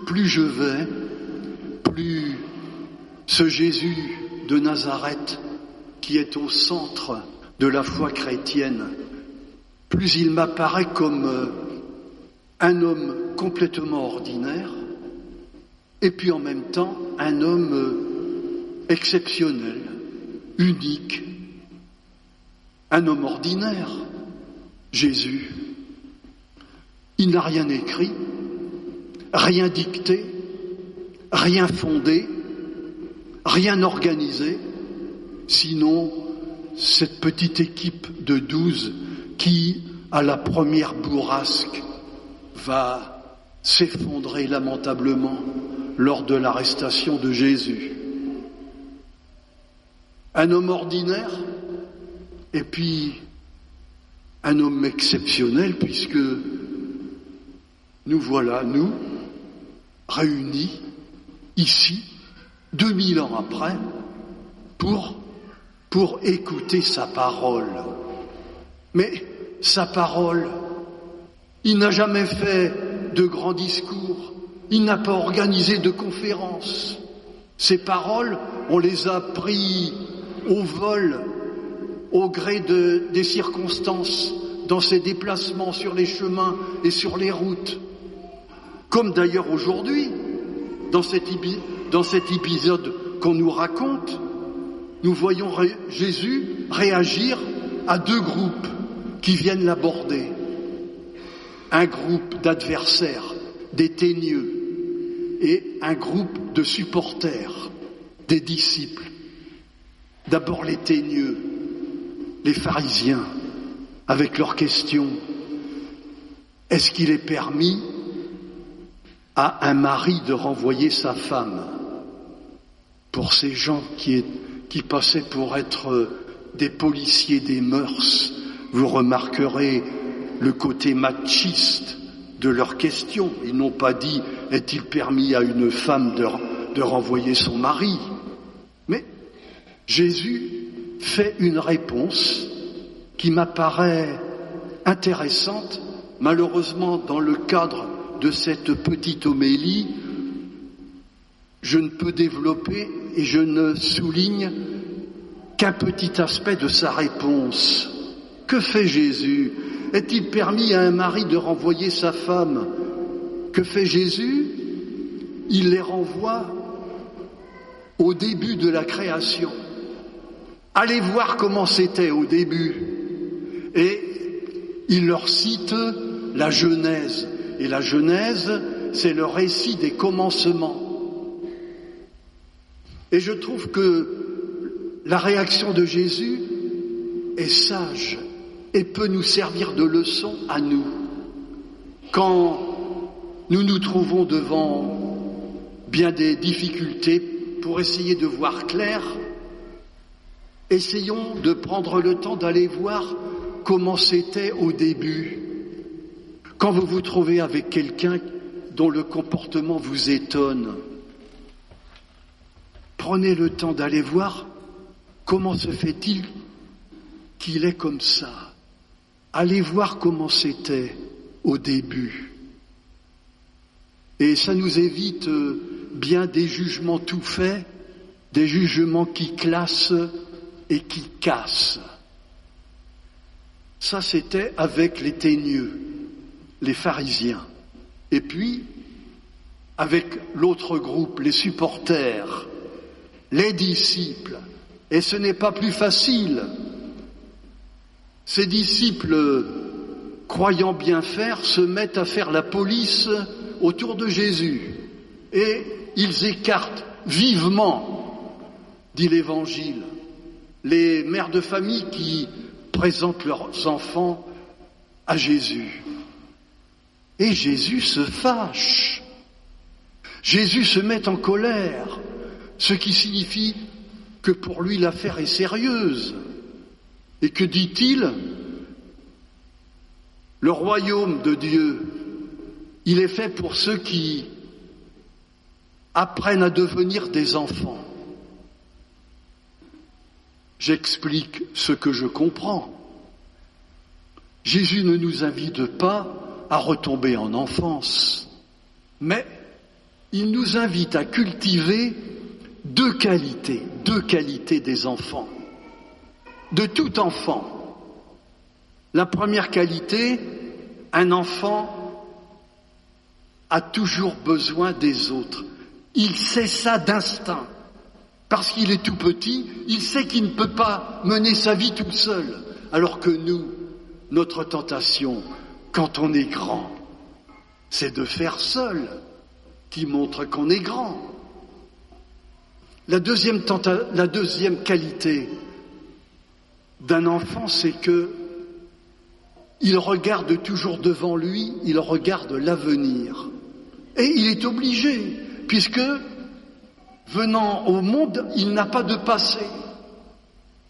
plus je vais, plus ce Jésus de Nazareth, qui est au centre de la foi chrétienne, plus il m'apparaît comme un homme complètement ordinaire, et puis en même temps un homme exceptionnel, unique, un homme ordinaire, Jésus. Il n'a rien écrit, rien dicté, rien fondé, rien organisé, sinon cette petite équipe de 12 qui, à la première bourrasque, va s'effondrer lamentablement lors de l'arrestation de Jésus. Un homme ordinaire, et puis un homme exceptionnel, puisque nous voilà, nous, réunis ici, 2000 ans après, pour écouter sa parole. Mais sa parole, il n'a jamais fait de grands discours, il n'a pas organisé de conférences. Ces paroles, on les a prises au vol, au gré des circonstances, dans ses déplacements sur les chemins et sur les routes. Comme d'ailleurs aujourd'hui, dans cet épisode qu'on nous raconte, nous voyons Jésus réagir à deux groupes qui viennent l'aborder. Un groupe d'adversaires, des teigneux, et un groupe de supporters, des disciples. D'abord les teigneux, les pharisiens, avec leurs questions. Est-ce qu'il est permis à un mari de renvoyer sa femme? Pour ces gens qui passaient pour être des policiers des mœurs, vous remarquerez le côté machiste de leurs questions. Ils n'ont pas dit « est-il permis à une femme de renvoyer son mari ?» Mais Jésus fait une réponse qui m'apparaît intéressante. Malheureusement, dans le cadre de cette petite homélie, je ne peux développer et je ne souligne qu'un petit aspect de sa réponse. Que fait Jésus? Est-il permis à un mari de renvoyer sa femme? Que fait Jésus? Il les renvoie au début de la création. Allez voir comment c'était au début. Et il leur cite la Genèse. Et la Genèse, c'est le récit des commencements. Et je trouve que la réaction de Jésus est sage et peut nous servir de leçon à nous. Quand nous nous trouvons devant bien des difficultés pour essayer de voir clair, essayons de prendre le temps d'aller voir comment c'était au début. Quand vous vous trouvez avec quelqu'un dont le comportement vous étonne, prenez le temps d'aller voir comment se fait-il qu'il est comme ça. Allez voir comment c'était au début. Et ça nous évite bien des jugements tout faits, des jugements qui classent et qui cassent. Ça, c'était avec les teigneux, les pharisiens. Et puis, avec l'autre groupe, les supporters, les disciples. Et ce n'est pas plus facile. Ces disciples, croyant bien faire, se mettent à faire la police autour de Jésus. Et ils écartent vivement, dit l'Évangile, les mères de famille qui présentent leurs enfants à Jésus. Et Jésus se fâche. Jésus se met en colère, ce qui signifie que pour lui l'affaire est sérieuse. Et que dit-il? Le royaume de Dieu, il est fait pour ceux qui apprennent à devenir des enfants. J'explique ce que je comprends. Jésus ne nous invite pas à retomber en enfance, mais il nous invite à cultiver deux qualités des enfants, de tout enfant. La première qualité, un enfant a toujours besoin des autres. Il sait ça d'instinct. Parce qu'il est tout petit, il sait qu'il ne peut pas mener sa vie tout seul. Alors que nous, notre tentation, quand on est grand, c'est de faire seul, qui montre qu'on est grand. La deuxième qualité d'un enfant, c'est que il regarde toujours devant lui, il regarde l'avenir. Et il est obligé, puisque venant au monde, il n'a pas de passé.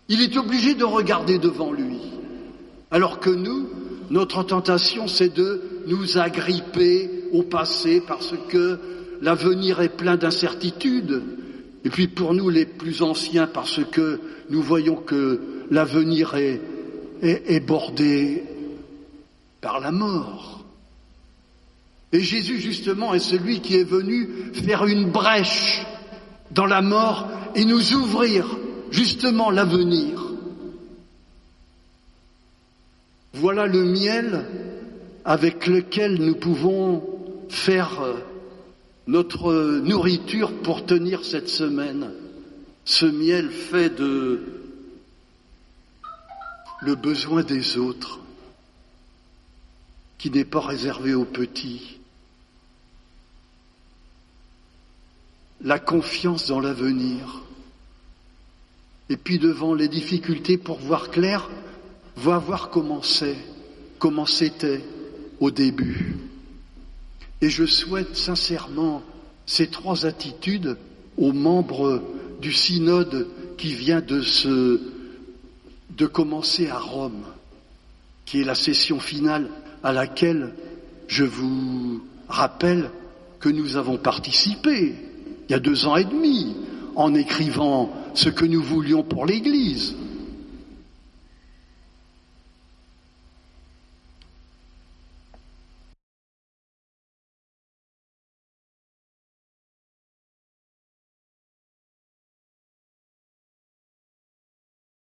Il est obligé de regarder devant lui. Alors que nous, notre tentation, c'est de nous agripper au passé parce que l'avenir est plein d'incertitudes. Et puis pour nous, les plus anciens, parce que nous voyons que l'avenir est bordé par la mort. Et Jésus, justement, est celui qui est venu faire une brèche dans la mort et nous ouvrir, justement, l'avenir. Voilà le miel avec lequel nous pouvons faire notre nourriture pour tenir cette semaine. Ce miel fait de le besoin des autres, qui n'est pas réservé aux petits. La confiance dans l'avenir. Et puis devant les difficultés, pour voir clair, va voir comment c'était au début. Et je souhaite sincèrement ces trois attitudes aux membres du synode qui vient de commencer à Rome, qui est la session finale à laquelle je vous rappelle que nous avons participé il y a 2 ans et demi en écrivant ce que nous voulions pour l'Église.